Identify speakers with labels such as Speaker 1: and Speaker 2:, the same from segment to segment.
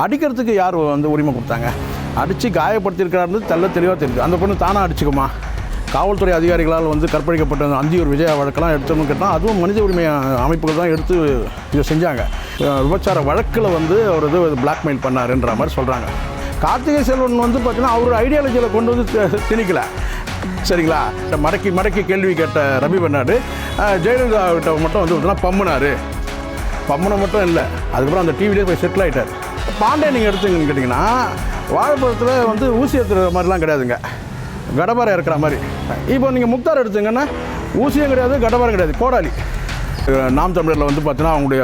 Speaker 1: அடிக்கிறதுக்கு யார் வந்து உரிமை கொடுத்தாங்க? அடித்து காயப்படுத்தியிருக்கிறாருன்னு தெளிவாக தெரியுது. அந்த பொண்ணு தானாக அடிச்சுக்குமா? காவல்துறை அதிகாரிகளால் வந்து கற்பழிக்கப்பட்ட அந்தியூர் விஜயா வழக்கெல்லாம் எடுத்தோம்னு கேட்டால் அதுவும் மனித உரிமை அமைப்புகள் தான் எடுத்து இதை செஞ்சாங்க. விபச்சார வழக்கில் வந்து அவர் இது பிளாக்மெயில் பண்ணாருன்ற மாதிரி சொல்கிறாங்க. கார்த்திகை செல்வன் வந்து பார்த்தீங்கன்னா அவர் ஐடியாலஜியில் கொண்டு வந்து திணிக்கலை, சரிங்களா? மடக்கி கேள்வி கேட்ட ரவி பெர்னாடு ஜெயலலிதா கிட்ட மட்டும் வந்து பார்த்தீங்கன்னா பம்முனை மட்டும் இல்லை, அதுக்கப்புறம் அந்த டிவிலே போய் செட்டில் ஆகிட்டார். பாண்டே நீங்கள் எடுத்துங்கன்னு கேட்டிங்கன்னா வாழைப்பழத்தில் வந்து ஊசி எடுத்துகிற மாதிரிலாம் கிடையாதுங்க, கடபாரை இருக்கிற மாதிரி. இப்போ நீங்கள் முக்தார் எடுத்துங்கன்னா ஊசியும் கிடையாது, கடபாரம் கிடையாது, கோடாலி. நாம் தமிழரில் வந்து பார்த்தீங்கன்னா அவங்களுடைய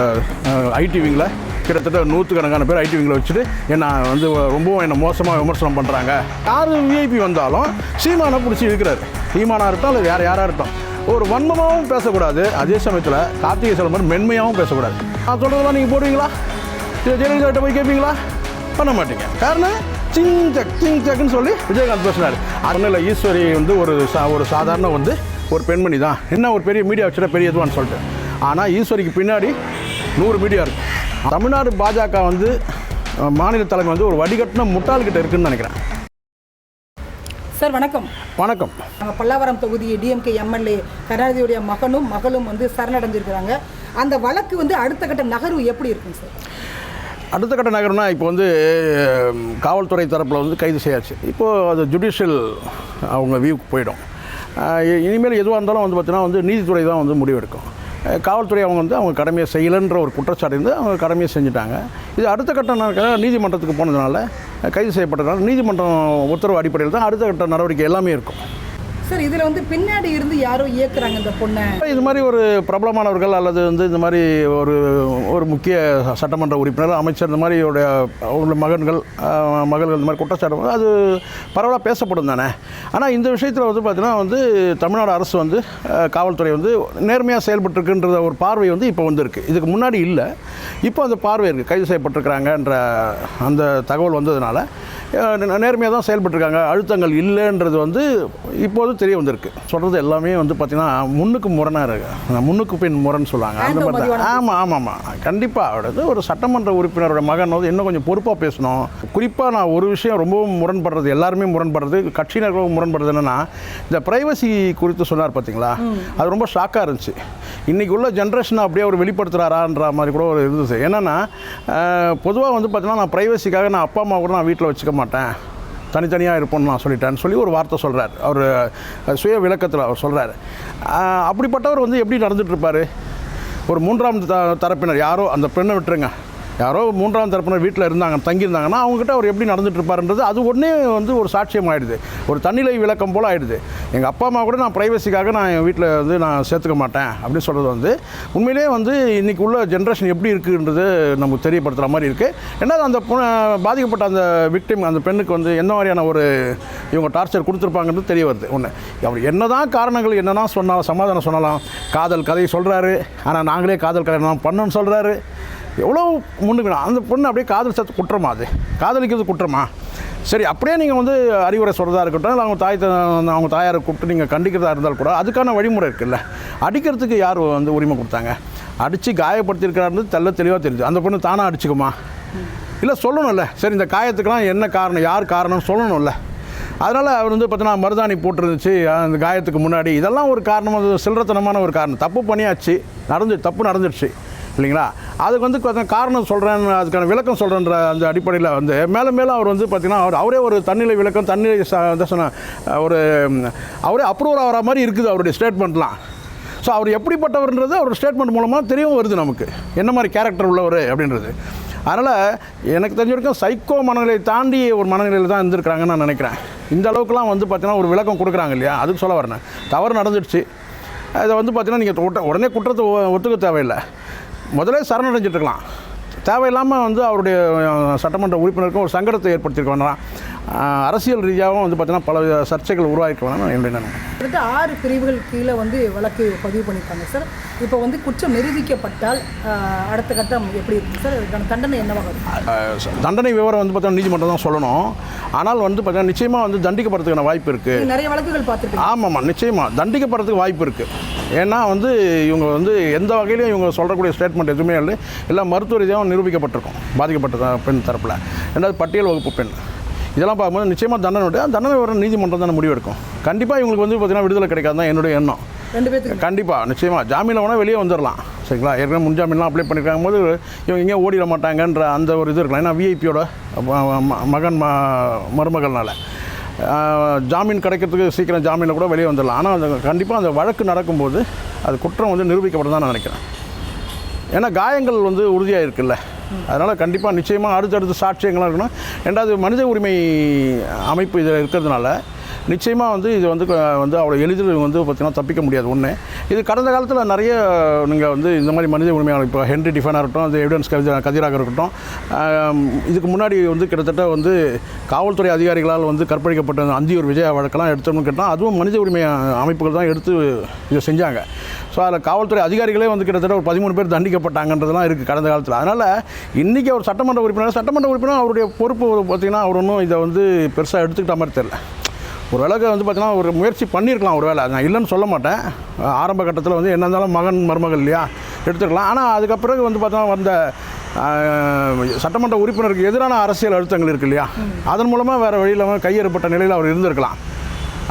Speaker 1: ஐடி விங்கில் கிட்டத்தட்ட 100கணக்கான பேர் ஐடி விங்கில் வச்சுட்டு என்னை வந்து ரொம்பவும் என்னை மோசமாக விமர்சனம் பண்ணுறாங்க. யார் விஐபி வந்தாலும் சீமானை பிடிச்சி இருக்கிறாரு. சீமானாக இருக்கட்டும் இல்லை வேறு யாராக இருக்கட்டும், ஒரு வன்மமாகவும் பேசக்கூடாது, அதே சமயத்தில் கார்த்திகை செல்வன் மென்மையாகவும் பேசக்கூடாது. நான் சொல்கிறதெல்லாம் நீங்கள் போடுவீங்களா? ஜெயலலிதா போய் கேட்பீங்களா? பண்ண மாட்டீங்க. காரணம் சிங்சக்குன்னு சொல்லி விஜயகாந்த் பேசினார். அதனால இல்லை, ஈஸ்வரி வந்து ஒரு சாதாரண வந்து ஒரு பெண்மணி தான், என்ன ஒரு பெரிய மீடியா வச்சுட்டா பெரிய இதுவான்னு சொல்லிட்டு. ஆனால் ஈஸ்வரிக்கு பின்னாடி 100 மீடியா இருக்குது. தமிழ்நாடு பாஜக வந்து மாநில தலைமை வந்து ஒரு வடிகட்டின முட்டாள்கிட்ட இருக்குன்னு நினைக்கிறேன்.
Speaker 2: சார் வணக்கம்.
Speaker 1: வணக்கம்.
Speaker 2: நாங்கள் பல்லாவரம் தொகுதி டிஎம்கே எம்எல்ஏ கருணாநிதியுடைய மகனும் வந்து சரணடைஞ்சிருக்கிறாங்க. அந்த வழக்கு வந்து அடுத்த கட்ட நகர்வு எப்படி இருக்குங்க சார்?
Speaker 1: அடுத்த கட்ட நகரம்னா இப்போ வந்து காவல்துறை தரப்பில் வந்து கைது செய்யாச்சு. இப்போது அது ஜுடிஷியல் அவங்க வியூக்கு போயிடும். இனிமேல் எதுவாக இருந்தாலும் வந்து பார்த்தீங்கன்னா வந்து நீதித்துறை தான் வந்து முடிவெடுக்கும். காவல்துறை அவங்க கடமையை செய்யலைன்ற ஒரு குற்றச்சாட்டு இருந்து அவங்க கடமையை செஞ்சுட்டாங்க. இது அடுத்த கட்ட நீதிமன்றத்துக்கு போனதுனால கைது செய்யப்பட்டதுனால நீதிமன்றம் உத்தரவு அடிப்படையில் தான் அடுத்த கட்ட நடவடிக்கை எல்லாமே இருக்கும்.
Speaker 2: சார் இதில் வந்து பின்னாடி இருந்து யாரோ இயக்குறாங்க இந்த பொண்ணை.
Speaker 1: இது மாதிரி ஒரு பிரபலமானவர்கள் அல்லது வந்து இந்த மாதிரி ஒரு முக்கிய சட்டமன்ற உறுப்பினர், அமைச்சர், இந்த மாதிரி அவங்களோட மகள்கள் இந்த மாதிரி குற்றச்சாட்டு அது பரவலாக பேசப்படும் தானே. ஆனால் இந்த விஷயத்தில் வந்து பார்த்தீங்கன்னா வந்து தமிழ்நாடு அரசு வந்து காவல்துறை வந்து நேர்மையாக செயல்பட்டுருக்குன்ற ஒரு பார்வை வந்து இப்போ வந்துருக்கு. இதுக்கு முன்னாடி இல்லை, இப்போ அந்த பார்வை இருக்குது. கைது செய்யப்பட்டிருக்கிறாங்கன்ற அந்த தகவல் வந்ததுனால நேர்மையாக தான் செயல்பட்டுருக்காங்க, அழுத்தங்கள் இல்லைன்றது வந்து இப்போது தெரிய வந்திருக்கு. சொல்கிறது எல்லாமே வந்து பார்த்திங்கன்னா முன்னுக்கு முரணாக இருக்குது, முன்னுக்கு பின் முரன்னு சொல்லுவாங்க, அந்த மாதிரி தான். ஆமாம், கண்டிப்பாக ஒரு சட்டமன்ற உறுப்பினரோட மகன் வந்து இன்னும் கொஞ்சம் பொறுப்பாக பேசணும். குறிப்பாக நான் ஒரு விஷயம் ரொம்பவும் முரண்படுறது, எல்லாருமே முரண்படுறது, கட்சியினர்களும் முரண்படுறது என்னென்னா இந்த ப்ரைவசி குறித்து சொன்னார் பார்த்தீங்களா, அது ரொம்ப ஷாக்காக இருந்துச்சு. இன்றைக்கி உள்ள ஜென்ரேஷனை அப்படியே அவர் வெளிப்படுத்துகிறாரான்ற மாதிரி கூட ஒரு இருந்துச்சு. என்னென்னா பொதுவாக வந்து பார்த்தீங்கன்னா நான் ப்ரைவசிக்காக நான் அப்பா அம்மா கூட நான் வீட்டில் வச்சுக்க மாட்டேன், தனித்தனியாக இருப்போம்னு நான் சொல்லிட்டேன்னு சொல்லி ஒரு வார்த்தை சொல்கிறார். அவர் சுய விளக்கத்தில் அவர் சொல்கிறார். அப்படிப்பட்டவர் வந்து எப்படி நடந்துகிட்ருப்பார்? ஒரு மூன்றாம் தரப்பினர் யாரோ, அந்த பெண்ணை விட்டுருங்க, யாரோ மூன்றாம் தரப்பினர் வீட்டில் தங்கியிருந்தாங்கன்னா அவங்ககிட்ட அவர் எப்படி நடந்துட்டு இருப்பாருன்றது அது ஒன்றே வந்து ஒரு சாட்சியம் ஆகிடுது, ஒரு தன்னிலை விளக்கம் போல் ஆகிடுது. எங்கள் அப்பா அம்மா கூட நான் ப்ரைவசிக்காக நான் என் வீட்டில் வந்து நான் சேர்த்துக்க மாட்டேன் அப்படின்னு சொல்கிறது வந்து உண்மையிலே வந்து இன்றைக்கி உள்ள ஜென்ரேஷன் எப்படி இருக்குன்றது நமக்கு தெரியப்படுத்துகிற மாதிரி இருக்குது. ஏன்னா அந்த பாதிக்கப்பட்ட அந்த விக்டிம், அந்த பெண்ணுக்கு வந்து என்ன மாதிரியான ஒரு இவங்க டார்ச்சர் கொடுத்துருப்பாங்கன்றது தெரிய வருது. ஒன்று, அவர் என்ன தான் காரணங்கள் என்னென்னா சொன்னாலும் சமாதானம் சொன்னாலும் காதல் கதையை சொல்கிறாரு, ஆனால் நாங்களே காதல் கல்யாணம் பண்ணணும்னு சொல்கிறாரு. எவ்வளோ முன்னுக்கு அந்த பொண்ணு அப்படியே காதல் சேர்த்து குற்றமா? அது காதலிக்கிறது குற்றமா? சரி, அப்படியே நீங்கள் வந்து அறிவுரை சொல்கிறதா இருக்கட்டும், இல்லை அவங்க தாயாரை கூப்பிட்டு நீங்கள் கண்டிக்கிறதா இருந்தாலும் கூட அதுக்கான வழிமுறை இருக்குல்ல. அடிக்கிறதுக்கு யார் வந்து உரிமை கொடுத்தாங்க? அடித்து காயப்படுத்தியிருக்கிறாருன்னு தெளிவாக தெரியுது. அந்த பொண்ணு தானாக அடிச்சுக்குமா? இல்லை சொல்லணும்ல, சரி இந்த காயத்துக்கெல்லாம் என்ன காரணம், யார் காரணம்னு சொல்லணும்ல. அதனால் அவர் வந்து பார்த்தீங்கன்னா மருதாணி போட்டுருந்துச்சு அந்த காயத்துக்கு முன்னாடி, இதெல்லாம் ஒரு காரணம், அது சில்லறத்தனமான ஒரு காரணம். தப்பு பண்ணியாச்சு, தப்பு நடந்துடுச்சு இல்லைங்களா. அதுக்கு வந்து காரணம் சொல்கிறேன், அதுக்கான விளக்கம் சொல்கிறேன்ற அந்த அடிப்படையில் வந்து மேலே அவர் வந்து பார்த்திங்கன்னா அவரே ஒரு தன்னிலை விளக்கம், அவரே அப்ரூவல் ஆகிற மாதிரி இருக்குது அவருடைய ஸ்டேட்மெண்ட்லாம். ஸோ அவர் எப்படிப்பட்டவர்ன்றது அவர் ஸ்டேட்மெண்ட் மூலமாக தெரியவும் வருது நமக்கு, என்ன மாதிரி கேரக்டர் உள்ளவர் அப்படின்றது. அதனால் எனக்கு தெரிஞ்ச வரைக்கும் சைக்கோ மனநிலையை தாண்டி ஒரு மனநிலையில் தான் இருந்திருக்கிறாங்கன்னு நான் நினைக்கிறேன். இந்த அளவுக்குலாம் வந்து பார்த்திங்கன்னா ஒரு விளக்கம் கொடுக்குறாங்க இல்லையா, அதுக்கு சொல்ல வரேன். தவறு நடந்துடுச்சு, அதை வந்து பார்த்திங்கன்னா நீங்கள் உடனே குற்றத்தை ஒத்துக்க தேவையில்லை, முதலே சரணடைஞ்சிட்ருக்கலாம். தேவையில்லாமல் வந்து அவருடைய சட்டமன்ற உறுப்பினருக்கும் ஒரு சங்கடத்தை ஏற்படுத்தியிருக்க வேண்டாம். அரசியல் ரீதியாகவும் வந்து பார்த்தீங்கன்னா பல சர்ச்சைகள் உருவாக்க வேணாம் என்னுடைய.
Speaker 2: 6 பிரிவுகள் கீழே வந்து வழக்கு பதிவு பண்ணியிருக்காங்க சார். இப்போ வந்து குற்றம் நிரூபிக்கப்பட்டால் அடுத்த கட்டம் எப்படி இருக்குது சார்? அதுக்கான தண்டனை என்னவாக இருக்கும்?
Speaker 1: தண்டனை விவரம் வந்து பார்த்தீங்கன்னா நீதிமன்றம் தான் சொல்லணும். ஆனால் வந்து பார்த்தீங்கன்னா நிச்சயமாக வந்து தண்டிக்கப்படுறதுக்கான வாய்ப்பு இருக்குது.
Speaker 2: நிறைய வழக்குகள் பார்த்துருக்கேன்.
Speaker 1: ஆமாம், நிச்சயமாக தண்டிக்கப்படுறதுக்கு வாய்ப்பு இருக்குது. ஏன்னா வந்து இவங்க வந்து எந்த வகையிலையும் இவங்க சொல்லக்கூடிய ஸ்டேட்மெண்ட் எதுவுமே இல்லை, எல்லாம் மருத்துவ ரீதியாகவும் நிரூபிக்கப்பட்டிருக்கும் பாதிக்கப்பட்ட பெண் தரப்பில். ரெண்டாவது பட்டியல் வகுப்பு பெண். இதெல்லாம் பார்க்கும்போது நிச்சயமாக தண்டனை வர நீதிமன்றம் தானே முடிவெடுக்கும். கண்டிப்பாக இவங்களுக்கு வந்து பார்த்திங்கன்னா விடுதலை கிடைக்காது தான் என்னுடைய எண்ணம்.
Speaker 2: 2 பேருக்கு
Speaker 1: கண்டிப்பாக நிச்சயமாக ஜாமீனில் வேணால் வெளியே வந்துடலாம். சரிங்களா, ஏற்கனவே முன்ஜாமீன்லாம் அப்ளை பண்ணியிருக்காங்க போது இவங்க எங்கேயும் ஓடிட மாட்டாங்கன்ற அந்த ஒரு இது இருக்கலாம். ஏன்னா விஐபியோட மகன் மருமகள்னால ஜாமீன் கிடைக்கிறதுக்கு சீக்கிரம் ஜாமீனில் கூட வெளியே வந்துடலாம். ஆனால் அந்த கண்டிப்பாக அந்த வழக்கு நடக்கும்போது அது குற்றம் வந்து நிரூபிக்கப்படும் தான் நான் நினைக்கிறேன். ஏன்னா காயங்கள் வந்து உறுதியாக இருக்குல்ல, அதனால் கண்டிப்பாக நிச்சயமாக அடுத்தடுத்து சாட்சியங்களாக இருக்கணும். ரெண்டாவது மனித உரிமை அமைப்பு இதில் இருக்கிறதுனால நிச்சயமாக வந்து இது வந்து அவ்வளோ எளிதில் வந்து பார்த்திங்கன்னா தப்பிக்க முடியாது. ஒன்று இது கடந்த காலத்தில் நிறைய நீங்கள் வந்து இந்த மாதிரி மனித உரிமையாளர் இப்போ ஹென்ரி டிஃபனாக இருக்கட்டும், அது எவிடன்ஸ் கதிராக இருக்கட்டும், இதுக்கு முன்னாடி வந்து கிட்டத்தட்ட வந்து காவல்துறை அதிகாரிகளால் வந்து கற்பழிக்கப்பட்ட அந்தியூர் விஜயா வழக்கெல்லாம் எடுத்தோம்னு கேட்டால் அதுவும் மனித உரிமை அமைப்புகள் தான் எடுத்து இதை செஞ்சாங்க. ஸோ அதில் காவல்துறை அதிகாரிகளே வந்து கிட்டத்தட்ட ஒரு 13 பேர் தண்டிக்கப்பட்டாங்கன்றதுலாம் இருக்குது கடந்த காலத்தில். அதனால் இன்றைக்கி அவர் சட்டமன்ற உறுப்பினர் அவருடைய பொறுப்பு பார்த்திங்கன்னா அவர் ஒன்றும் இதை வந்து பெருசாக எடுத்துக்கிட்ட மாதிரி தெரியல. ஒரு வேளைக்கு வந்து பார்த்திங்கன்னா ஒரு முயற்சி பண்ணியிருக்கலாம். ஒரு வேளை நான் இல்லைன்னு சொல்ல மாட்டேன். ஆரம்ப கட்டத்தில் வந்து என்ன இருந்தாலும் மகன் மருமகள் இல்லையா எடுத்துக்கலாம். ஆனால் அதுக்கப்புறம் வந்து பார்த்தோன்னா வந்த சட்டமன்ற உறுப்பினருக்கு எதிரான அரசியல் அழுத்தங்கள் இருக்குது இல்லையா, அதன் மூலமாக வேறு வழியில் கையெறப்பட்ட நிலையில் அவர் இருந்திருக்கலாம்.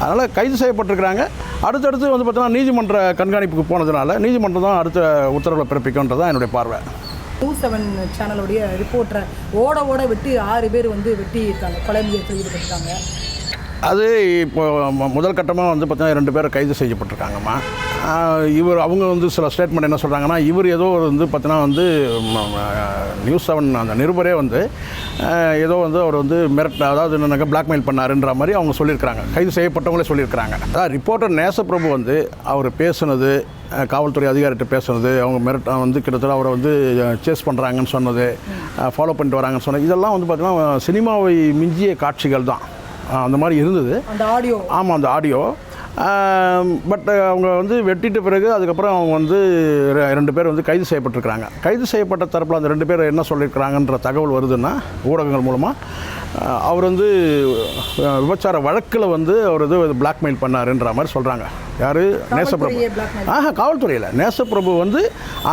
Speaker 1: அதனால் கைது செய்யப்பட்டிருக்கிறாங்க. அடுத்தடுத்து வந்து பார்த்தோன்னா நீதிமன்ற கண்காணிப்புக்கு போனதுனால நீதிமன்றம் தான் அடுத்த உத்தரவை பிறப்பிக்கும்ன்றது தான் என்னுடைய பார்வை.
Speaker 2: நியூஸ் 7 சேனலுடைய ரிப்போர்ட்டரை ஓட வெட்டி 6 பேர் வந்து வெட்டி இருக்காங்க, கொலை முயற்சியில் ஈடுபட்டிருக்காங்க.
Speaker 1: அது இப்போ முதல் கட்டமாக வந்து பார்த்தீங்கன்னா 2 பேர் கைது செய்யப்பட்டிருக்காங்கம்மா. அவங்க வந்து சில ஸ்டேட்மெண்ட் என்ன சொல்கிறாங்கன்னா, இவர் ஏதோ வந்து பார்த்தீங்கன்னா வந்து நியூஸ் 7 அந்த நிருபரே வந்து ஏதோ வந்து அவர் வந்து அதாவது என்னன்னாக்கா பிளாக்மெயில் பண்ணாருன்ற மாதிரி அவங்க சொல்லியிருக்கிறாங்க. கைது செய்யப்பட்டவங்களே சொல்லியிருக்கிறாங்க. அதாவது ரிப்போர்ட்டர் நேசப்பிரபு வந்து அவர் பேசுனது, காவல்துறை அதிகாரிகிட்ட பேசுனது, அவங்க வந்து கிட்டத்தட்ட அவரை வந்து சேஸ் பண்ணுறாங்கன்னு சொன்னது, ஃபாலோ பண்ணிட்டு வராங்கன்னு சொன்னது, இதெல்லாம் வந்து பார்த்திங்கன்னா சினிமாவை மிஞ்சிய காட்சிகள் தான் அந்த மாதிரி இருந்தது.
Speaker 2: அந்த ஆடியோ,
Speaker 1: ஆமாம் அந்த ஆடியோ. பட் அவங்க வந்து வெட்டிட்ட பிறகு அதுக்கப்புறம் அவங்க வந்து 2 பேர் வந்து கைது செய்யப்பட்டிருக்கிறாங்க. கைது செய்யப்பட்ட தரப்பில் அந்த 2 பேர் என்ன சொல்லியிருக்கிறாங்கன்ற தகவல் வருதுன்னா ஊடகங்கள் மூலமாக அவர் வந்து விபச்சார வழக்கில் வந்து அவர் இது பிளாக்மெயில் பண்ணாருன்ற மாதிரி சொல்கிறாங்க. யார்? நேசப்பிரபு. காவல்துறையில் நேசப்பிரபு வந்து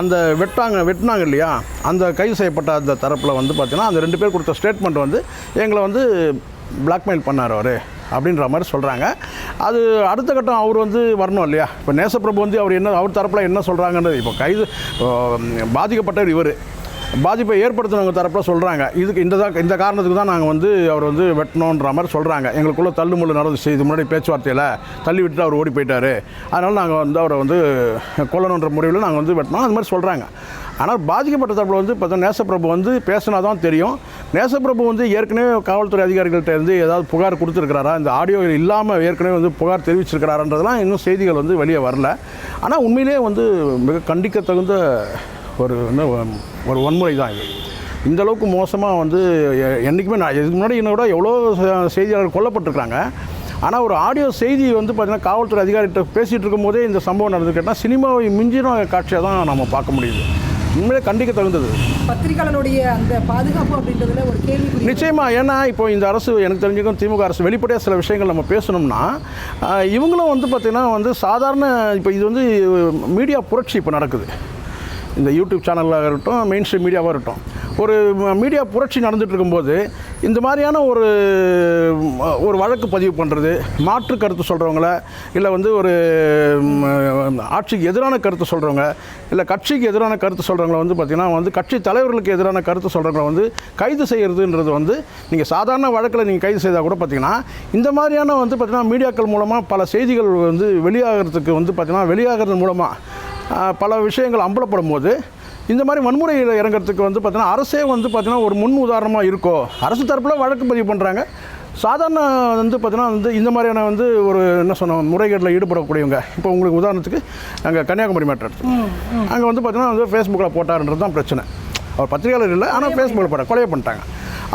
Speaker 1: அந்த வெட்டினாங்க இல்லையா, அந்த கைது செய்யப்பட்ட அந்த தரப்பில் வந்து பார்த்தீங்கன்னா அந்த 2 பேர் கொடுத்த ஸ்டேட்மெண்ட் வந்து எங்களை வந்து பிளாக்மெயில் பண்ணார் அவர் அப்படின்ற மாதிரி சொல்கிறாங்க. அது அடுத்த கட்டம் அவர் வந்து வரணும் இல்லையா. இப்போ நேசப்பிரபு வந்து அவர் தரப்பில் என்ன சொல்கிறாங்கன்றது, இப்போ கைது பாதிக்கப்பட்டவர் இவர், பாதிப்பை ஏற்படுத்தினவங்க தரப்பில் சொல்கிறாங்க இதுக்கு இந்த காரணத்துக்கு தான் நாங்கள் வந்து அவர் வந்து வெட்டணுன்ற மாதிரி சொல்கிறாங்க. எங்களுக்குள்ளே தள்ளுமுள்ளு நடந்துச்சு, இது முன்னாடி பேச்சுவார்த்தையில் தள்ளி விட்டுட்டு அவர் ஓடி போயிட்டார், அதனால் நாங்கள் வந்து அவரை வந்து கொல்லணுன்ற முறையில் நாங்கள் வந்து வெட்டினோம் அது மாதிரி சொல்கிறாங்க. ஆனால் பாதிக்கப்பட்ட தரப்பில் வந்து பார்த்தா நேசப்பிரபு வந்து பேசினா தான் தெரியும். நேசப்பிரபு வந்து ஏற்கனவே காவல்துறை அதிகாரிகள்கிட்ட இருந்து ஏதாவது புகார் கொடுத்துருக்கிறாரா, இந்த ஆடியோ இல்லாமல் ஏற்கனவே வந்து புகார் தெரிவிச்சிருக்கிறாரன்றதெல்லாம் இன்னும் செய்திகள் வந்து வெளியே வரல. ஆனால் உண்மையிலே வந்து மிக கண்டிக்க தகுந்த ஒரு வன்முறை தான் இது. இந்தளவுக்கு மோசமாக வந்து என்றைக்குமே நான் இதுக்கு முன்னாடி என்னோட எவ்வளோ செய்தியாளர்கள் கொல்லப்பட்டிருக்கிறாங்க. ஆனால் ஒரு ஆடியோ செய்தி வந்து பார்த்திங்கன்னா காவல்துறை அதிகாரிகிட்ட பேசிகிட்டு இருக்கும்போதே இந்த சம்பவம் நடந்து கேட்டால் சினிமாவை மிஞ்சின காட்சியாக தான் நம்ம பார்க்க முடியுது. உண்மையிலே கண்டிக்க தகுந்தது.
Speaker 2: பத்திரிகையாளருடைய அந்த பாதுகாப்பு அப்படின்றதுல ஒரு கேள்வி
Speaker 1: நிச்சயமாக. ஏன்னா இப்போ இந்த அரசு எனக்கு தெரிஞ்சுக்கும் திமுக அரசு வெளிப்படையாக சில விஷயங்கள் நம்ம பேசணும்னா இவங்களும் வந்து பார்த்திங்கன்னா வந்து சாதாரண இப்போ இது வந்து மீடியா புரட்சி இப்போ நடக்குது. இந்த யூடியூப் சேனலாக இருக்கட்டும், மெயின் ஸ்ட்ரீம் மீடியாவாக இருக்கட்டும், ஒரு மீடியா புரட்சி நடந்துகிட்டு இருக்கும்போது இந்த மாதிரியான ஒரு வழக்கு பதிவு பண்ணுறது, மாற்று கருத்து சொல்கிறவங்கள, இல்லை வந்து ஒரு ஆட்சிக்கு எதிரான கருத்து சொல்கிறவங்க, இல்லை கட்சிக்கு எதிரான கருத்து சொல்கிறவங்கள வந்து பார்த்திங்கன்னா வந்து கட்சி தலைவர்களுக்கு எதிரான கருத்து சொல்கிறவங்கள வந்து கைது செய்கிறதுன்றது வந்து நீங்கள் சாதாரண வழக்கில் நீங்கள் கைது செய்தால் கூட பார்த்திங்கன்னா இந்த மாதிரியான வந்து பார்த்திங்கன்னா மீடியாக்கள் மூலமாக பல செய்திகள் வந்து வெளியாகிறதுக்கு வந்து பார்த்திங்கன்னா வெளியாகிறது மூலமாக பல விஷயங்கள் அம்பலப்படும் போது இந்த மாதிரி வன்முறையில் இறங்கிறதுக்கு வந்து பார்த்திங்கன்னா அரசே வந்து பார்த்திங்கன்னா ஒரு முன் உதாரணமாக இருக்கோ. அரசு தரப்பில் வழக்கு பதிவு பண்ணுறாங்க. சாதாரண வந்து பார்த்திங்கன்னா வந்து இந்த மாதிரியான வந்து ஒரு என்ன சொன்னோம் முறைகேட்டில் ஈடுபடக்கூடியவங்க, இப்போ உங்களுக்கு உதாரணத்துக்கு அங்கே கன்னியாகுமரி மேட்டர் எடுத்து அங்கே வந்து பார்த்திங்கன்னா வந்து ஃபேஸ்புக்கில் போட்டாருன்றது தான் பிரச்சனை. அவர் பத்திரிகையாளர் இல்லை, ஆனால் ஃபேஸ்புக்கில் போட்டார், கொலையை பண்ணிட்டாங்க.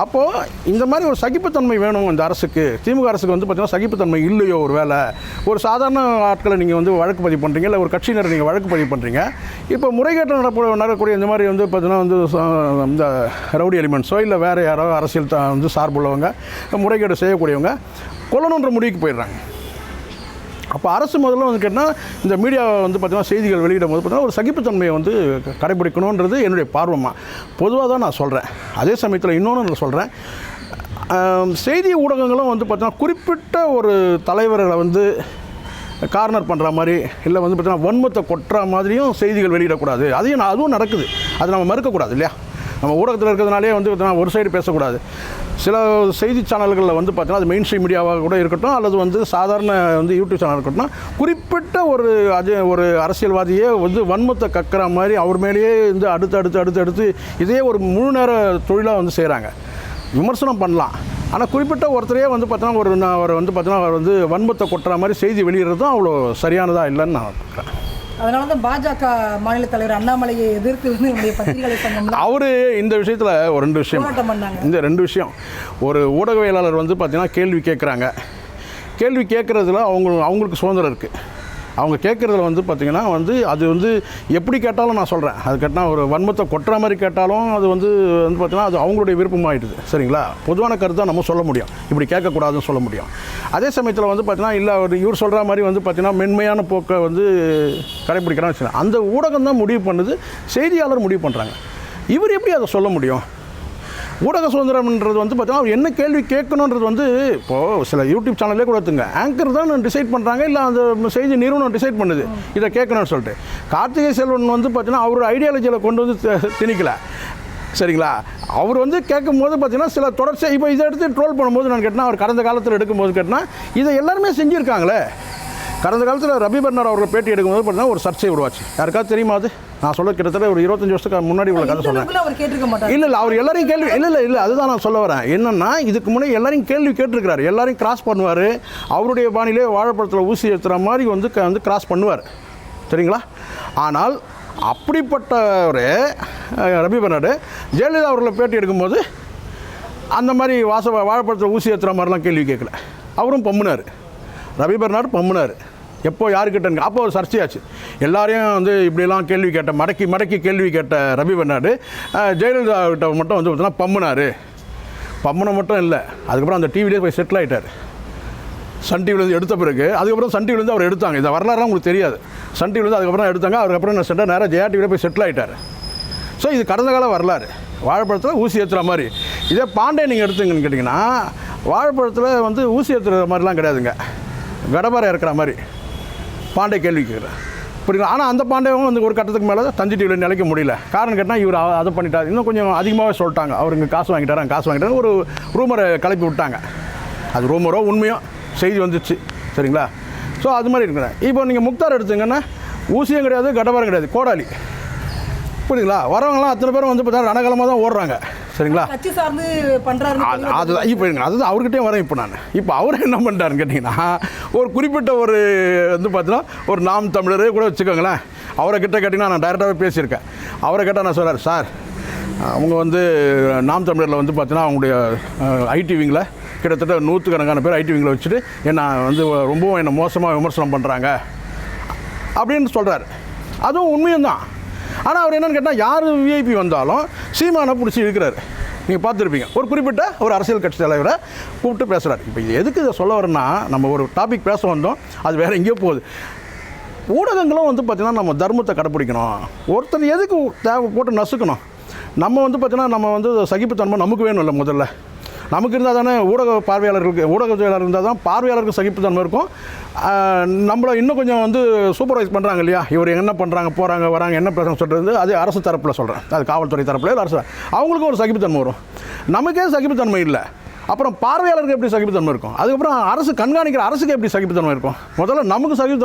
Speaker 1: அப்போது இந்த மாதிரி ஒரு சகிப்புத்தன்மை வேணும் இந்த அரசுக்கு. திமுக அரசுக்கு வந்து பார்த்திங்கன்னா சகிப்புத்தன்மை இல்லையோ ஒரு வேலை. ஒரு சாதாரண ஆட்களை நீங்கள் வந்து வழக்கு பதிவு பண்ணுறீங்க, இல்லை ஒரு கட்சியினரை நீங்கள் வழக்கு பதிவு பண்ணுறீங்க. இப்போ முறைகேட்டில் நடக்கக்கூடிய இந்த மாதிரி வந்து பார்த்திங்கன்னா வந்து இந்த ரவுடி எலிமெண்ட்ஸோ இல்லை வேறு யாரோ அரசியல் வந்து சார்புள்ளவங்க முறைகேடு செய்யக்கூடியவங்க கொல்லணுன்ற முடிவுக்கு போயிடுறாங்க. அப்போ அரசு முதல்ல வந்து கேட்டால் இந்த மீடியா வந்து பார்த்திங்கன்னா செய்திகள் வெளியிடும் போது பார்த்திங்கன்னா ஒரு சகிப்புத்தன்மையை வந்து கடைபிடிக்கணுன்றது என்னுடைய பார்வமாக பொதுவாக தான் நான் சொல்கிறேன். அதே சமயத்தில் இன்னொன்று நான் சொல்கிறேன், செய்தி ஊடகங்களும் வந்து பார்த்திங்கன்னா குறிப்பிட்ட ஒரு தலைவர்களை வந்து கார்னர் பண்ணுற மாதிரி இல்லை வந்து பார்த்திங்கன்னா வன்மத்தை கொட்டுற மாதிரியும் செய்திகள் வெளியிடக்கூடாது. அதுவும் நடக்குது, அது நம்ம மறுக்கக்கூடாது இல்லையா? நம்ம ஊடகத்தில் இருக்கிறதுனாலே வந்து பார்த்திங்கன்னா ஒரு சைடு பேசக்கூடாது. சில செய்தி சேனல்களில் வந்து பார்த்திங்கன்னா அது மெயின் ஸ்ட்ரீம் மீடியாவாக கூட இருக்கட்டும், அல்லது வந்து சாதாரண வந்து யூடியூப் சேனல் இருக்கட்டும், குறிப்பிட்ட ஒரு அரசியல்வாதியே வந்து வன்மத்தை கக்கிற மாதிரி அவர் மேலேயே வந்து அடுத்து இதே ஒரு முழு நேர தொழிலாக வந்து செய்கிறாங்க. விமர்சனம் பண்ணலாம், ஆனால் குறிப்பிட்ட ஒருத்தரையே வந்து பார்த்தீங்கன்னா அவர் வந்து பார்த்தீங்கன்னா அவர் வந்து வன்மத்தை கொட்டுற மாதிரி செய்தி வெளியிடுறதும் அவ்வளோ சரியானதாக இல்லைன்னு நான் பார்க்குறேன்.
Speaker 2: அதனால தான் பாஜக மாநில தலைவர் அண்ணாமலையை எதிர்த்து வந்து நம்முடைய பத்திரிகை சங்கம்
Speaker 1: அவர் இந்த விஷயத்தில் ஒரு 2 விஷயம்
Speaker 2: பண்ணாங்க.
Speaker 1: இந்த 2 விஷயம், ஒரு ஊடகவியலாளர் வந்து பார்த்தீங்கன்னா கேள்வி கேட்குறாங்க. கேள்வி கேட்குறதுல அவங்களுக்கு சுதந்திரம் இருக்குது. அவங்க கேட்குறதுல வந்து பார்த்திங்கன்னா வந்து அது வந்து எப்படி கேட்டாலும் நான் சொல்கிறேன், அது கேட்டால் ஒரு வன்மத்தை கொட்டுற மாதிரி கேட்டாலும் அது வந்து பார்த்திங்கன்னா அது அவங்களுடைய விருப்பமாகிடுது. சரிங்களா? பொதுவான கருத்தை நம்ம சொல்ல முடியும், இப்படி கேட்கக்கூடாதுன்னு சொல்ல முடியும். அதே சமயத்தில் வந்து பார்த்திங்கன்னா இல்லை இவர் சொல்கிற மாதிரி வந்து பார்த்திங்கன்னா மென்மையான போக்கை வந்து கடைப்பிடிக்கிறான்னு வச்சுக்கோங்க, அந்த ஊடகம் தான் முடிவு பண்ணுது, செய்தியாளர் முடிவு பண்ணுறாங்க. இவர் எப்படி அதை சொல்ல முடியும்? ஊடக சுதந்திரம்ன்றது வந்து பார்த்தீங்கன்னா அவர் என்ன கேள்வி கேட்கணுன்றது வந்து இப்போது சில யூடியூப் சேனல்லே கூட எடுத்துங்க, ஆங்கர் தான் டிசைட் பண்ணுறாங்க, இல்லை அந்த செய்தி நிறுவனம் டிசைட் பண்ணுது இதை கேட்கணும்னு சொல்லிட்டு. கார்த்திகை செல்வன் வந்து பார்த்தீங்கன்னா அவரோட ஐடியாலஜியில் கொண்டு வந்து திணிக்கலை. சரிங்களா? அவர் வந்து கேட்கும் போது பார்த்தீங்கன்னா சில தொடர்ச்சியாக இப்போ இதை எடுத்து ட்ரோல் பண்ணும்போது நான் கேட்டேன்னா, அவர் கடந்த காலத்தில் எடுக்கும்போது கேட்டேன்னா இதை எல்லாருமே செஞ்சுருக்காங்களே. கடந்த காலத்தில் ரவி பர்னர் அவர்கள் பேட்டி எடுக்கும்போது பார்த்தீங்கன்னா ஒரு சர்ச்சை உருவாச்சு. யாருக்காவது தெரியுமா? அது நான் சொல்ல கிட்டத்தட்ட ஒரு 25 வருஷத்துக்கு முன்னாடி உள்ள கதை சொன்னேன். இல்லை அவர் எல்லாரையும் கேள்வி இல்லை அதுதான் நான் சொல்ல வரேன். என்னென்னா இதுக்கு முன்னாடி எல்லாரையும் கேள்வி கேட்டிருக்கிறாரு, எல்லாரையும் கிராஸ் பண்ணுவார், அவருடைய பாணியிலே வாழைப்பழத்தில் ஊசி ஏற்றுற மாதிரி வந்து கிராஸ் பண்ணுவார். சரிங்களா? ஆனால் அப்படிப்பட்டவர் ரவி பர்னாடு ஜெயலலிதா அவர்களை பேட்டி எடுக்கும்போது அந்த மாதிரி வாழைப்பழத்தில் ஊசி ஏற்றுற மாதிரிலாம் கேள்வி கேட்கல. அவரும் பம்முனார், ரவி பர்னாடு பம்முனார். எப்போ யாருக்கிட்ட அப்போ ஒரு சர்ச்சையாச்சு. எல்லாரையும் வந்து இப்படிலாம் கேள்வி கேட்ட மடக்கி கேள்வி கேட்ட ரவி பர்னாடு ஜெயலலிதா கிட்ட மட்டும் வந்து பார்த்தீங்கன்னா பம்முனை மட்டும் இல்லை, அதுக்கப்புறம் அந்த டிவிலே போய் செட்டில் ஆகிட்டார். சன் டிவிலேருந்து எடுத்த பிறகு அதுக்கப்புறம் சன் டிவிலேருந்து அவர் எடுத்தாங்க. இந்த வரலாறுலாம் உங்களுக்கு தெரியாது. சன் டிவிலேருந்து அதுக்கப்புறம் எடுத்தாங்க. அதுக்கப்புறம் என்ன சென்டர் நேராக ஜெயா டிவியில் போய் செட்டில் ஆகிட்டார். ஸோ இது கடந்த கால வரலாறு. வாழைப்பழத்தில் ஊசி ஏற்றுற மாதிரி. இதே பாண்டே நீங்கள் எடுத்துங்கன்னு கேட்டிங்கன்னா வாழைப்பழத்தில் வந்து ஊசி ஏற்றுற மாதிரிலாம் கிடையாதுங்க, கடப்பாரை இருக்கிற மாதிரி பாண்டே கேள்வி கேட்குறேன். புரியுங்களா? ஆனால் அந்த பாண்டேவும் வந்து ஒரு கட்டத்துக்கு மேலே தஞ்சை டிவியில் நிலைக்க முடியல. காரணம் கேட்டால் இவர் அதை பண்ணிட்டார், இன்னும் கொஞ்சம் அதிகமாகவே சொல்லிட்டாங்க, அவர் இங்கே காசு வாங்கிட்டாரு ஒரு ரூமரை கிளப்பி விட்டாங்க. அது ரூமரோ உண்மையோ செய்தி வந்துச்சு. சரிங்களா? ஸோ அது மாதிரி இருக்கிறேன். இப்போ நீங்கள் முக்தார் எடுத்துங்கன்னா ஊசியும் கிடையாது, கடப்பாரம் கிடையாது, கோடாலி. புரியுங்களா? வரவங்களாம் அத்தனை பேரும் வந்து பார்த்தா ரணகாலமாக தான் ஓடுறாங்க. சரிங்களா?
Speaker 2: கட்சி சார்ந்து பண்ணுறாரு.
Speaker 1: அதுதான் இப்போ அதுதான் அவர்கிட்டே வரேன். இப்போ அவர் என்ன பண்ணுறாருன்னு கேட்டிங்கன்னா ஒரு குறிப்பிட்ட ஒரு வந்து பார்த்தீங்கன்னா ஒரு நாம் தமிழரே கூட வச்சுக்கோங்களேன், அவரை கிட்ட கேட்டிங்கன்னா நான் டைரெக்டாகவே பேசியிருக்கேன். அவரை கேட்டால் நான் சொல்கிறார், சார் அவங்க வந்து நாம் தமிழரில் வந்து பார்த்தீங்கன்னா அவங்களுடைய ஐடி விங்கில் கிட்டத்தட்ட 100கணக்கான பேர் ஐடி விங்கில் வச்சுட்டு என்னை வந்து ரொம்பவும் என்னை மோசமாக விமர்சனம் பண்ணுறாங்க அப்படின்னு சொல்கிறார். அதுவும் உண்மையும் தான். ஆனால் அவர் என்னென்னு கேட்டால் யார் விஐபி வந்தாலும் சீமானை பிடிச்சி இருக்கிறார். நீங்கள் பார்த்துருப்பீங்க, ஒரு குறிப்பிட்ட ஒரு அரசியல் கட்சி தலைவரை கூப்பிட்டு பேசுகிறார். இப்போ இது எதுக்கு இதை சொல்ல வரேன்னா, நம்ம ஒரு டாபிக் பேச வந்தோம், அது வேறு எங்கேயோ போகுது. ஊடகங்களும் வந்து பார்த்திங்கன்னா நம்ம தர்மத்தை கடைப்பிடிக்கணும். ஒருத்தர் எதுக்கு தேவை போட்டு நசுக்கணும்? நம்ம வந்து பார்த்திங்கன்னா நம்ம வந்து சகிப்புத்தன்மை நமக்கு வேணும் இல்லை, முதல்ல நமக்கு இருந்தால் தானே ஊடகவியலாளர் இருந்தால் தான் பார்வையாளருக்கு சகிப்புத்தன்மை இருக்கும். நம்மளை இன்னும் கொஞ்சம் வந்து சூப்பர்வைஸ் பண்ணுறாங்க இல்லையா, இவர் என்ன பண்ணுறாங்க, போகிறாங்க வராங்க, என்ன பிரச்சனை சொல்கிறது, அது அரசு தரப்பில் சொல்கிறேன், அது காவல்துறை தரப்பில் இல்லை அரசு, அவங்களுக்கும் ஒரு சகிப்புத்தன்மை வரும். நமக்கே சகிப்புத்தன்மை இல்லை, அப்புறம் பார்வையாளருக்கு எப்படி சகிப்புத்தன்மை இருக்கும்? அதுக்கப்புறம் அரசு கண்காணிக்கிற அரசுக்கு எப்படி சகிப்புத்தன்மை இருக்கும்? முதல்ல நமக்கு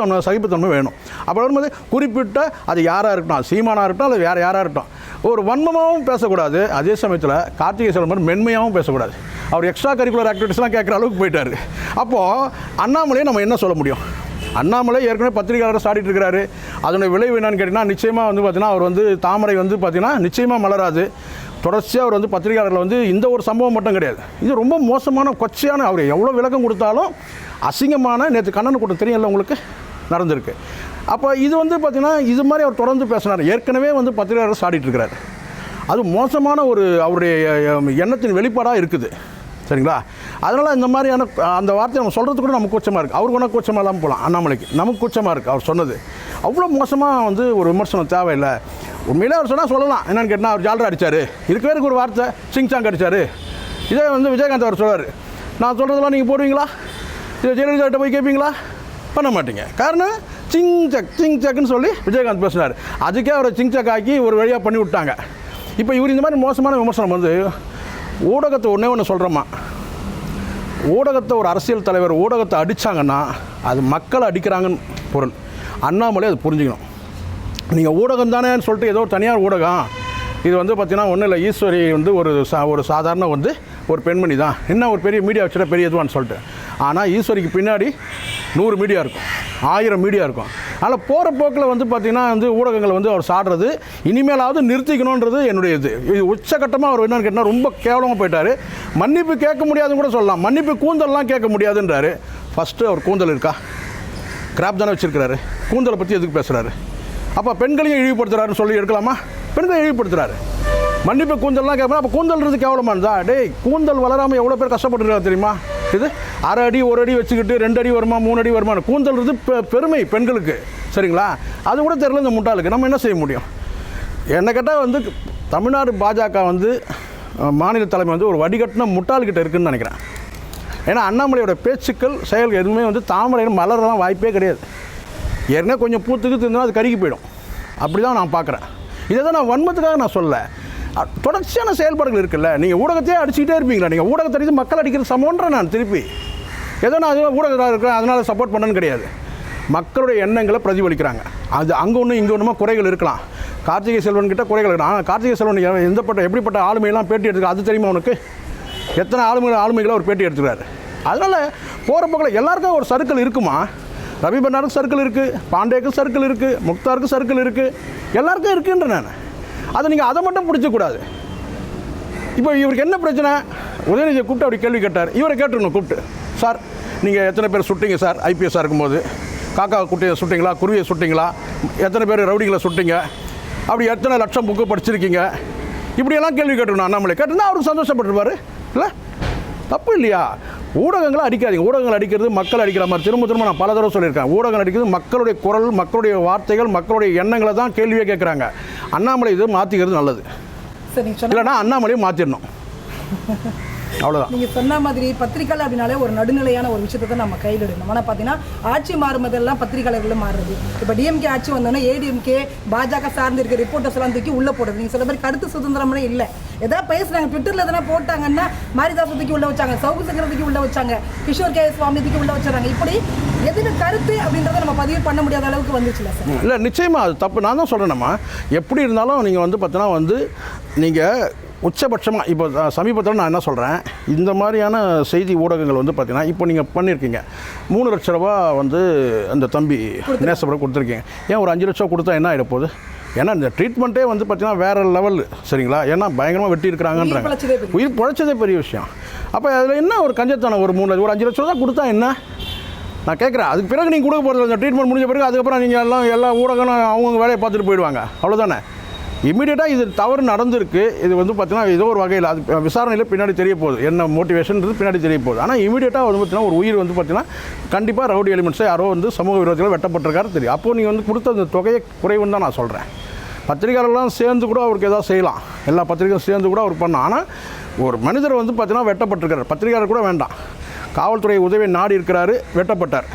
Speaker 1: சகிப்புத்தன்மை வேணும். அப்போ வரும்போது குறிப்பிட்ட அது யாராக இருக்கட்டும், சீமானாக இருக்கட்டும், அல்லது வேறு யாராக இருக்கட்டும், ஒரு வன்மமாகவும் பேசக்கூடாது. அதே சமயத்தில் கார்த்திகை செல்வன் மென்மையாகவும் பேசக்கூடாது. அவர் எக்ஸ்ட்ரா கரிக்குலர் ஆக்டிவிட்டீஸ்லாம் கேட்குற அளவுக்கு போயிட்டார். அப்போது அண்ணாமலையை நம்ம என்ன சொல்ல முடியும்? அண்ணாமலை ஏற்கனவே பத்திரிகையாளர் சாடிட்டு இருக்கிறாரு. அதனுடைய விளைவு என்னன்னு கேட்டிங்கன்னா, நிச்சயமாக வந்து பார்த்திங்கன்னா அவர் வந்து தாமரை வந்து பார்த்திங்கன்னா நிச்சயமாக மலராது. தொடர்ச்சியாக அவர் வந்து பத்திரிகையாளர்கள் வந்து இந்த ஒரு சம்பவம் மட்டும் கிடையாது, இது ரொம்ப மோசமான கொச்சையான, அவர் எவ்வளோ விளக்கம் கொடுத்தாலும் அசிங்கமான, நேற்று கண்ணன் கூட்டம் தெரியல உங்களுக்கு நடந்திருக்கு. அப்போ இது வந்து பார்த்திங்கன்னா இது மாதிரி அவர் தொடர்ந்து பேசினார். ஏற்கனவே வந்து பத்திரிகையாளர் சாடிட்டு இருக்கிறார். அது மோசமான ஒரு அவருடைய எண்ணத்தின் வெளிப்பாடாக இருக்குது. சரிங்களா? அதனால் இந்த மாதிரியான அந்த வார்த்தையை நம்ம சொல்கிறது கூட நமக்கு கூச்சமாக இருக்குது. அவருக்கு ஒன்றா கூச்சமாக இல்லாமல் போகலாம், அண்ணாமலைக்கு நமக்கு கூச்சமாக இருக்குது அவர் சொன்னது. அவ்வளோ மோசமாக வந்து ஒரு விமர்சனம் தேவையில்லை. உண்மையிலே அவர் சொன்னால் சொல்லலாம். என்னென்னு கேட்டால் அவர் ஜாலரா அடித்தார், இதுக்கு பேருக்கு ஒரு வார்த்தை சிங்சாங் அடித்தார். இதே வந்து விஜயகாந்த் அவர் சொல்வார், நான் சொல்கிறதெல்லாம் நீங்கள் போடுவீங்களா, இதை ஜெயலலிதாட்ட போய் கேட்பீங்களா, பண்ண மாட்டீங்க. காரணம் சிங் சக்குன்னு சொல்லி விஜயகாந்த் பேசினார். அதுக்கே அவரை சிங்சக் ஆக்கி ஒரு வழியாக பண்ணி விட்டாங்க. இப்போ இவர் இந்த மாதிரி மோசமான விமர்சனம் வந்து ஊடகத்தை ஒன்று சொல்கிறோமா, ஊடகத்தை ஒரு அரசியல் தலைவர் ஊடகத்தை அடித்தாங்கன்னா அது மக்களை அடிக்கிறாங்கன்னு பொருள். அண்ணாமலை அது புரிஞ்சுக்கணும். நீங்கள் ஊடகம் தானேன்னு சொல்லிட்டு ஏதோ தனியார் ஊடகம் இது வந்து பார்த்தீங்கன்னா ஒன்றும் இல்லை, ஈஸ்வரி வந்து ஒரு சாதாரண வந்து ஒரு பெண்மணி தான், என்ன ஒரு பெரிய மீடியா வச்சுட்டா பெரிய இதுவான்னு சொல்லிட்டு. ஆனால் ஈஸ்வரிக்கு பின்னாடி 100 மீடியா இருக்கும், 1000 மீடியா இருக்கும். அதனால் போகிற போக்கில் வந்து பார்த்திங்கன்னா வந்து ஊடகங்களை வந்து அவர் சாடுறது இனிமேலாவது நிறுத்திக்கணுன்றது என்னுடைய இது உச்சகட்டமாக அவர் என்னென்னு கேட்டால் ரொம்ப கேவலமாக போயிட்டார். மன்னிப்பு கேட்க முடியாதுன்னு கூட சொல்லலாம், மன்னிப்பு கூந்தல்லாம் கேட்க முடியாதுன்றாரு. ஃபஸ்ட்டு அவர் கூந்தல் இருக்கா, கிராப் தானே வச்சுருக்கிறாரு, கூந்தலை பற்றி எதுக்கு பேசுகிறாரு? அப்போ பெண்களையும் இழிவுபடுத்துகிறாருன்னு சொல்லி எடுக்கலாமா? பெண்களை இழிவுபடுத்துகிறாரு. மன்னிப்பு கூந்தல்லாம் கேட்பேன். அப்போ கூந்தல்றது கேவலமானதா? டேய், கூந்தல் வளராமல் எவ்வளோ பேர் கஷ்டப்பட்டுருக்காங்க தெரியுமா? இது 1/2 அடி 1 அடி வச்சுக்கிட்டு 2 அடி வருமா 3 அடி வருமா? கூந்தல்றது பெருமை பெண்களுக்கு, சரிங்களா? அது கூட தெரியல இந்த முட்டாளுக்கு. நம்ம என்ன செய்ய முடியும்? என்னை கேட்டால் வந்து தமிழ்நாடு பாஜக வந்து மாநில தலைமை வந்து ஒரு வடிகட்டின முட்டாள்கிட்ட இருக்குதுன்னு நினைக்கிறேன். ஏன்னா அண்ணாமலையோட பேச்சுக்கள் செயல்கள் எதுவுமே வந்து தாமரைன்னு மலரெல்லாம் வாய்ப்பே கிடையாது. ஏற்கனவே கொஞ்சம் பூத்துக்கு இருந்தால் அது கருகி போயிடும். அப்படி தான் நான் பார்க்குறேன். இதை தான் நான் வன்மத்துக்காக நான் சொல்ல. தொடர்ச்சியான செயல்பாடுகள் இருக்குல்ல. நீங்கள் ஊடகத்தையே அடிச்சுக்கிட்டே இருப்பீங்களா? நீங்கள் ஊடகத்தை அடித்து மக்கள் அடிக்கிறது சமன்ற நான் திருப்பி ஏதோ நான் அது ஊடகத்தாக இருக்கிறேன் அதனால் சப்போர்ட் பண்ணணுன்னு கிடையாது. மக்களுடைய எண்ணங்களை பிரதிபலிக்கிறாங்க. அது அங்கே ஒன்று இங்கே ஒன்றுமா குறைகள் இருக்கலாம். கார்த்திகை செல்வன் கிட்ட குறைகள் இருக்கலாம். ஆனால் கார்த்திகை செல்வன் எப்படிப்பட்ட ஆளுமையெல்லாம் பேட்டி எடுத்துக்க அது தெரியுமா அவனுக்கு? எத்தனை ஆளுமைகளை ஒரு பேட்டி எடுத்துக்கிறாரு. அதனால் போகிற போக்கில் எல்லாருக்கும் ஒரு சர்க்கிள் இருக்குமா? ரவி பண்டாருக்கு சர்க்கிள் இருக்குது, பாண்டேக்கு சர்க்கிள் இருக்குது, முக்தாருக்கு சர்க்கிள் இருக்குது, எல்லாருக்கும் இருக்குன்ற நான். அதை நீங்கள் அதை மட்டும் பிடிச்சக்கூடாது. இப்போ இவருக்கு என்ன பிரச்சனை? உதயநிதியை கூப்பிட்டு அப்படி கேள்வி கேட்டார். இவரை கேட்டுருணும் கூப்பிட்டு, சார் நீங்கள் எத்தனை பேர் சுட்டிங்க சார் ஐபிஎஸ்ஸாக இருக்கும்போது? காக்கா குட்டியை சுட்டிங்களா, குருவியை சுட்டிங்களா, எத்தனை பேர் ரவுடிகளை சுட்டிங்க, அப்படி எத்தனை லட்சம் புக்கு படிச்சிருக்கீங்க, இப்படியெல்லாம் கேள்வி கேட்டுருணும். அண்ணாமலை கேட்டுருந்தா அவருக்கு சந்தோஷப்பட்டுருப்பார் இல்லை? தப்பு இல்லையா? ஊடகங்களை அடிக்காதீங்க. ஊடகங்கள் அடிக்கிறது மக்கள் அடிக்கிற மாதிரி திரும்ப நான் பல தடவை சொல்லியிருக்கேன். ஊடகங்கள் அடிக்கிறது மக்களுடைய குரல், மக்களுடைய வார்த்தைகள், மக்களுடைய எண்ணங்களை தான் கேள்வியே கேட்குறாங்க. அண்ணாமலை இது மாற்றிக்கிறது நல்லது. இல்லைன்னா அண்ணாமலையை மாற்றிடணும், அவ்வளோதான்.
Speaker 2: நீங்கள் சொன்ன மாதிரி பத்திரிகைகள் அப்படின்னாலே ஒரு நடுநிலையான ஒரு விஷயத்தை தான் நம்ம கையில் எடுக்கணும். ஆனால் பார்த்தீங்கன்னா ஆட்சி மாறும்போதெல்லாம் பத்திரிகையாளர்களும் மாறுறது. இப்போ டிஎம்கே ஆட்சி வந்தோன்னா ஏடிஎம்கே பாஜக சார்ந்து இருக்க ரிப்போர்ட்டர்ஸ் எல்லாம் தூக்கி உள்ளே போடுறது. நீங்கள் சில பேர் கருத்து சுதந்திரமே இல்லை. எதாவது பேசுகிறாங்க, ட்விட்டரில் எதனா போட்டாங்கன்னா மாரிதாஸ் தூக்கி உள்ளே வச்சாங்க, சவுக்கு சங்கரத்துக்கு உள்ளே வச்சாங்க, கிஷோர் கே சுவாமி தூக்கி உள்ளே வச்சுறாங்க. இப்படி எதுக்கு கருத்து அப்படின்றத நம்ம பதிவு பண்ண முடியாத அளவுக்கு வந்துச்சுல சார்?
Speaker 1: இல்லை, நிச்சயமாக அது தப்பு. நான் தான் சொல்கிறேன்னம்மா, எப்படி இருந்தாலும் நீங்கள் வந்து பார்த்தீங்கன்னா வந்து நீங்கள் உச்சபட்சமாக இப்போ சமீபத்தில் நான் என்ன சொல்கிறேன், இந்த மாதிரியான செய்தி ஊடகங்கள் வந்து பார்த்தீங்கன்னா இப்போ நீங்கள் பண்ணியிருக்கீங்க 3 லட்ச ரூபா வந்து அந்த தம்பி நேசபுரம் கொடுத்துருக்கீங்க. ஏன் ஒரு 5 லட்சம் கொடுத்தா என்ன ஆகிட போகுது? ஏன்னா இந்த ட்ரீட்மெண்ட்டே வந்து பார்த்தீங்கன்னா வேறு லெவல், சரிங்களா? ஏன்னா பயங்கரமாக வெட்டி இருக்கிறாங்கன்றாங்க. உயிர் பிழைச்சதே பெரிய விஷயம். அப்போ அதில் என்ன ஒரு கஞ்சத்தனம்? ஒரு 5 லட்சம் தான் கொடுத்தா என்ன? நான் கேட்குறேன். அதுக்கு பிறகு நீங்கள் கொடுக்க போகிறது இந்த ட்ரீட்மெண்ட் முடிஞ்ச பிறகு அதுக்கப்புறம் நீங்கள் எல்லா ஊடகம் அவங்கவுங்க வேலையை பார்த்துட்டு போயிடுவாங்க, அவ்வளோதானே? இமீடியட்டாக இது தவறு நடந்திருக்கு. இது வந்து பார்த்தீங்கன்னா ஏதோ ஒரு வகையில் அது விசாரணையில் பின்னாடி தெரிய போகுது, என்ன மோட்டிவேஷன்றது பின்னாடி தெரிய போகுது. ஆனால் இமீடியட்டாக வந்து பார்த்தீங்கன்னா ஒரு உயிர் வந்து பார்த்தீங்கன்னா கண்டிப்பாக ரவுடி எலிமெண்ட்ஸை யாரோ வந்து சமூக விரோதிகள் வெட்டப்பட்டிருக்காரு தெரியும். அப்போது நீங்கள் வந்து கொடுத்த அந்த தொகையை குறைவுன்னு தான் நான் சொல்கிறேன். பத்திரிகையாளர்லாம் சேர்ந்து கூட அவருக்கு எதாவது செய்யலாம், எல்லா பத்திரிகையும் சேர்ந்து கூட அவர் பண்ணலாம். ஆனால் ஒரு மனிதர் வந்து பார்த்தீங்கன்னா வெட்டப்பட்டிருக்கிறார். பத்திரிகையாளர் கூட வேண்டாம், காவல்துறை உதவி நாடி இருக்கிறாரு, வெட்டப்பட்டார்.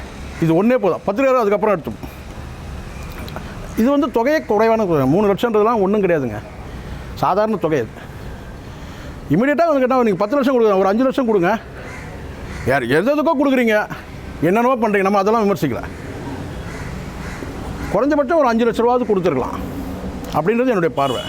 Speaker 1: இது ஒன்றே போதும். பத்திரிகையாளர் அதுக்கப்புறம் எடுத்து இது வந்து தொகையை குறைவான 3 லட்சம்ன்றதுலாம் ஒன்றும் கிடையாதுங்க, சாதாரண தொகை அது. இமீடியட்டாக வந்து கேட்டால் நீங்கள் 10 லட்சம் கொடுங்க, ஒரு 5 லட்சம் கொடுங்க. யார் எதுக்கோ கொடுக்குறீங்க, என்னென்னவோ பண்ணுறீங்க, நம்ம அதெல்லாம் விமர்சிக்கல. குறைஞ்சபட்சம் ஒரு 5 லட்ச ரூபாவது கொடுத்துருக்கலாம் அப்படின்றது என்னுடைய பார்வை.